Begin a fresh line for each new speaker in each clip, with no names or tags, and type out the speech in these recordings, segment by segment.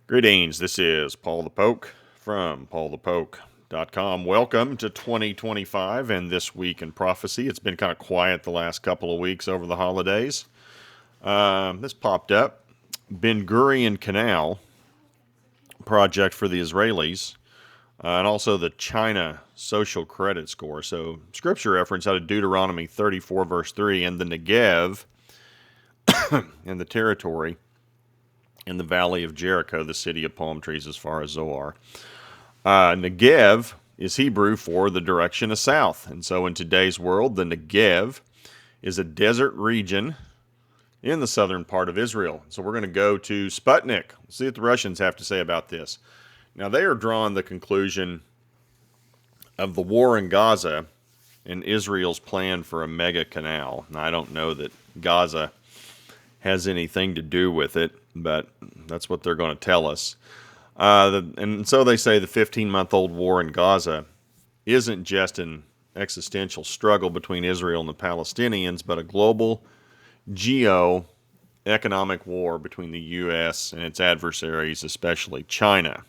Greetings, this is Paul the Poke from PaulthePoke.com. Welcome to 2025 and This Week in Prophecy. It's been kind of quiet the last couple of weeks over the holidays. This popped up. Ben Gurion Canal project for the Israelis, and also the China social credit score. So, scripture reference out of Deuteronomy 34, verse 3, and the Negev and the territory in the valley of Jericho, the city of palm trees as far as Zoar. Negev is Hebrew for the direction of south. And so in today's world, the Negev is a desert region in the southern part of Israel. So we're going to go to Sputnik. See what the Russians have to say about this. Now, they are drawing the conclusion of the war in Gaza and Israel's plan for a mega canal. Now, I don't know that Gaza has anything to do with it, but that's what they're going to tell us. And so they say the 15-month-old war in Gaza isn't just an existential struggle between Israel and the Palestinians, but a global geo-economic war between the U.S. and its adversaries, especially China.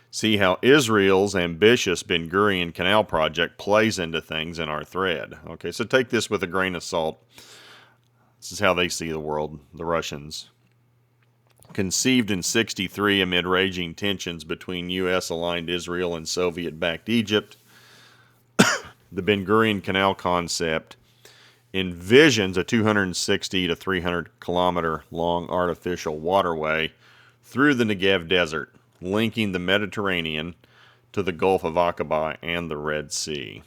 See how Israel's ambitious Ben Gurion Canal project plays into things in our thread. Okay, so take this with a grain of salt. This is how they see the world, the Russians. Conceived in '63 amid raging tensions between U.S.-aligned Israel and Soviet-backed Egypt, the Ben Gurion Canal concept envisions a 260 to 300 kilometer long artificial waterway through the Negev Desert, linking the Mediterranean to the Gulf of Aqaba and the Red Sea.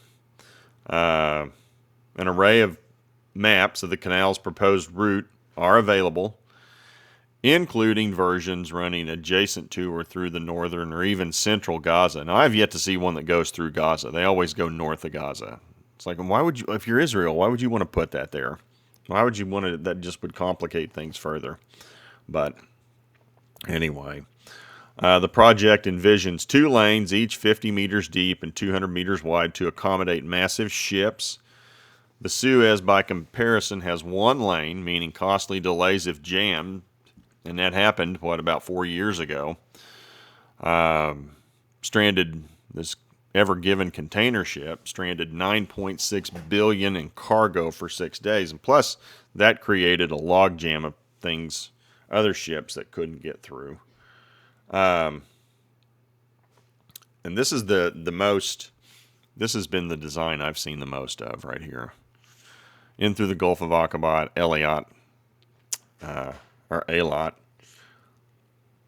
An array of maps of the canal's proposed route are available, including versions running adjacent to or through the northern or even central Gaza. Now, I've yet to see one that goes through Gaza. They always go north of Gaza. It's like, why would you, if you're Israel, why would you want to put that there? Why would you want to, that just would complicate things further. But anyway, the project envisions 2 lanes, each 50 meters deep and 200 meters wide, to accommodate massive ships. The Suez, by comparison, has 1 lane, meaning costly delays if jammed, and that happened, about 4 years ago. This Ever Given container ship stranded $9.6 billion in cargo for 6 days, and plus that created a logjam of things, other ships that couldn't get through. And this is the most. This has been the design I've seen the most of right here. In through the Gulf of Aqaba, Eilat,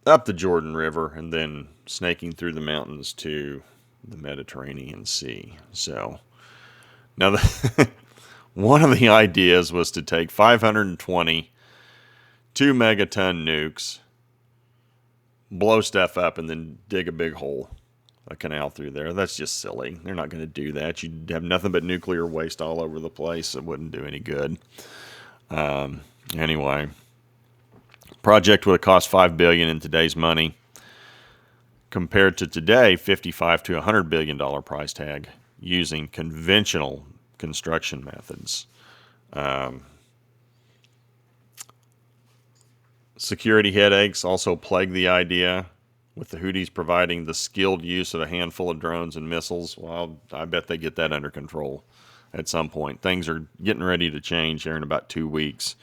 up the Jordan River, and then snaking through the mountains to the Mediterranean Sea. So, now one of the ideas was to take 520 2-megaton nukes, blow stuff up, and then dig a big hole, a canal through there. That's just silly. They're not going to do that. You'd have nothing but nuclear waste all over the place. It wouldn't do any good. Anyway, project would have cost $5 billion in today's money, compared to today $55 to $100 billion price tag using conventional construction methods. Security headaches also plague the idea, with the Houthis providing the skilled use of a handful of drones and missiles. Well, I bet they get that under control at some point. Things are getting ready to change here in about 2 weeks.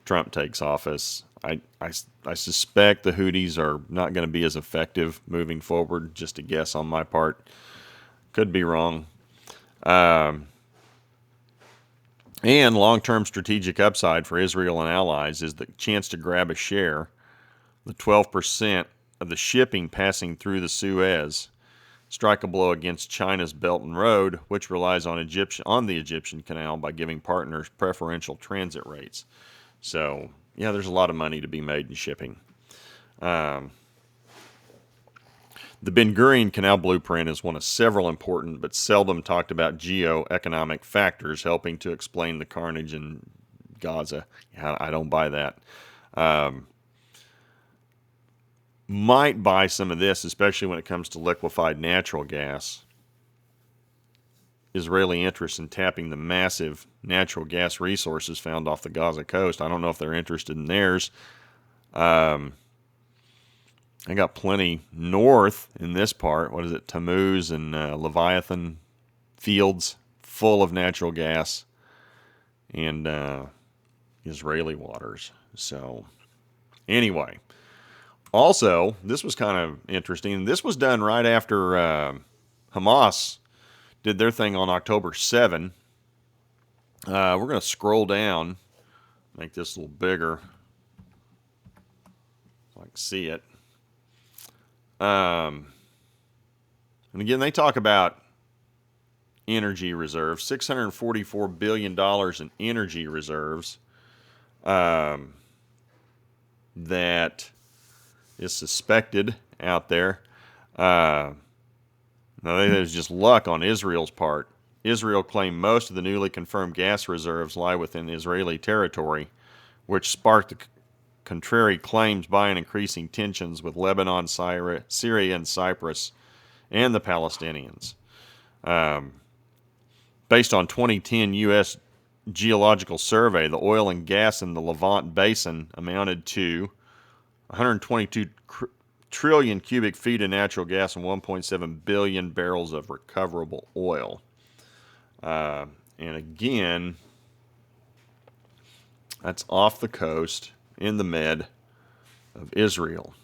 Trump takes office. I suspect the Houthis are not going to be as effective moving forward. Just a guess on my part. Could be wrong. And long-term strategic upside for Israel and allies is the chance to grab a share, the 12% of the shipping passing through the Suez, strike a blow against China's Belt and Road, which relies on the Egyptian Canal by giving partners preferential transit rates. So, yeah, there's a lot of money to be made in shipping. The Ben Gurion Canal blueprint is one of several important but seldom talked about geo-economic factors helping to explain the carnage in Gaza. I don't buy that. Might buy some of this, especially when it comes to liquefied natural gas. Israeli interest in tapping the massive natural gas resources found off the Gaza coast. I don't know if they're interested in theirs. They got plenty north in this part. What is it? Tammuz and Leviathan fields full of natural gas and Israeli waters. So anyway, also, this was kind of interesting. This was done right after Hamas did their thing on October 7. We're going to scroll down, make this a little bigger so I can see it. And again, they talk about energy reserves, $644 billion in energy reserves that is suspected out there. Now, there's just luck on Israel's part. Israel claimed most of the newly confirmed gas reserves lie within Israeli territory, which sparked the contrary claims by and increasing tensions with Lebanon, Syria, and Cyprus, and the Palestinians. Based on 2010 U.S. Geological Survey, the oil and gas in the Levant Basin amounted to 122 trillion cubic feet of natural gas and 1.7 billion barrels of recoverable oil. And again, that's off the coast in the Med of Israel.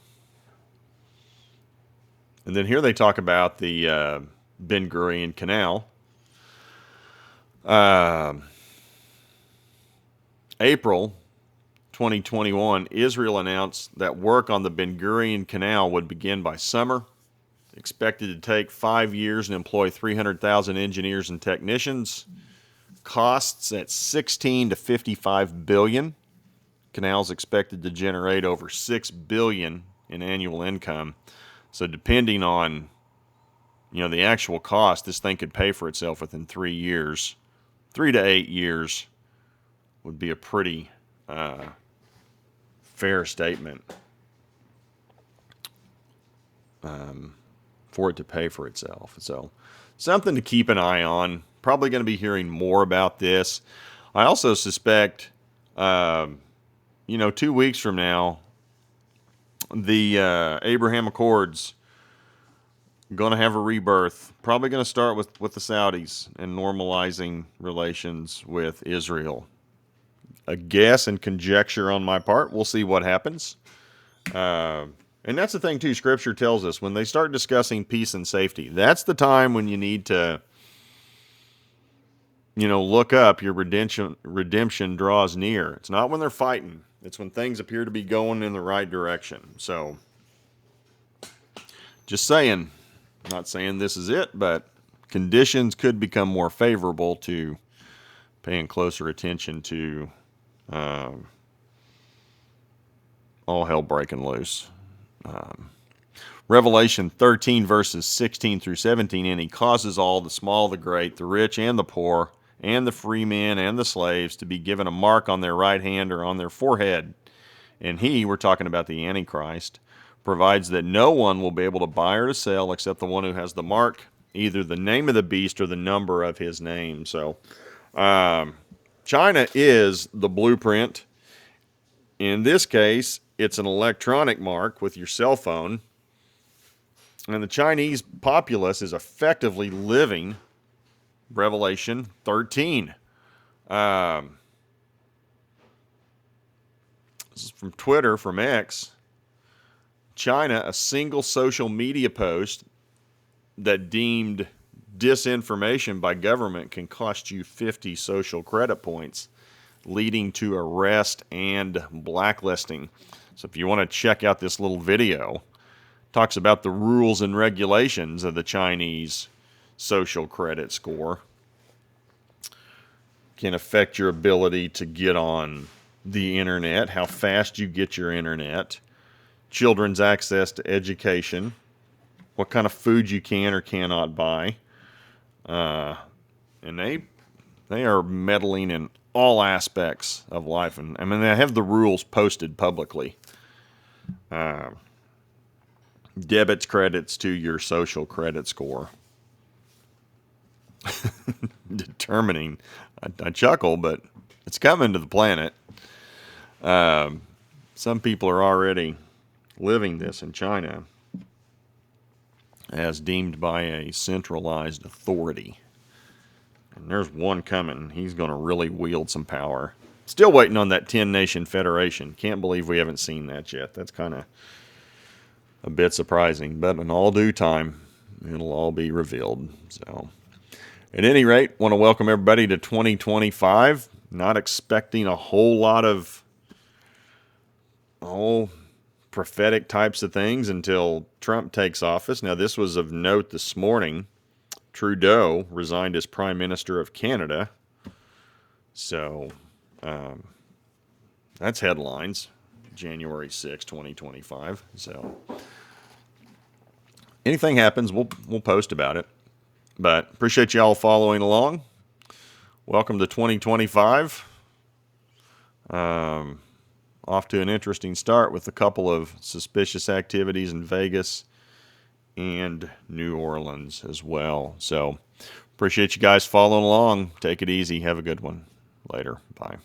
And then here they talk about the Ben Gurion Canal. April 2021, Israel announced that work on the Ben Gurion Canal would begin by summer. Expected to take 5 years and employ 300,000 engineers and technicians. Costs at 16 to 55 billion. Canal's expected to generate over 6 billion in annual income. So depending on, the actual cost, this thing could pay for itself within 3 years. 3 to 8 years would be a pretty fair statement for it to pay for itself. So something to keep an eye on. Probably going to be hearing more about this. I also suspect, 2 weeks from now, the Abraham Accords going to have a rebirth. Probably going to start with the Saudis and normalizing relations with Israel. A guess and conjecture on my part. We'll see what happens. And that's the thing, too. Scripture tells us when they start discussing peace and safety, that's the time when you need to, look up. Your redemption draws near. It's not when they're fighting. It's when things appear to be going in the right direction. So, just saying. Not saying this is it, but conditions could become more favorable to paying closer attention to all hell breaking loose. Revelation 13 verses 16 through 17, and he causes all, the small, the great, the rich and the poor, and the free men and the slaves to be given a mark on their right hand or on their forehead. And he, we're talking about the Antichrist, provides that no one will be able to buy or to sell except the one who has the mark, either the name of the beast or the number of his name. So China is the blueprint. In this case, it's an electronic mark with your cell phone. And the Chinese populace is effectively living Revelation 13. This is from Twitter, from X. China, a single social media post that deemed disinformation by government can cost you 50 social credit points, leading to arrest and blacklisting. So if you want to check out this little video, it talks about the rules and regulations of the Chinese social credit score. Can affect your ability to get on the internet, how fast you get your internet, children's access to education, what kind of food you can or cannot buy. And they are meddling in all aspects of life. And I mean, they have the rules posted publicly. Debits, credits to your social credit score. Determining, I chuckle, but it's coming to the planet. Some people are already living this in China as deemed by a centralized authority. And there's one coming. He's going to really wield some power. Still waiting on that 10-nation federation. Can't believe we haven't seen that yet. That's kind of a bit surprising. But in all due time, it'll all be revealed. So, at any rate, want to welcome everybody to 2025. Not expecting a whole lot of prophetic types of things until Trump takes office. Now, this was of note this morning. Trudeau resigned as Prime Minister of Canada. So, that's headlines. January 6, 2025. So, anything happens, we'll post about it. But appreciate you all following along. Welcome to 2025. Off to an interesting start with a couple of suspicious activities in Vegas and New Orleans as well. So appreciate you guys following along. Take it easy. Have a good one. Later. Bye.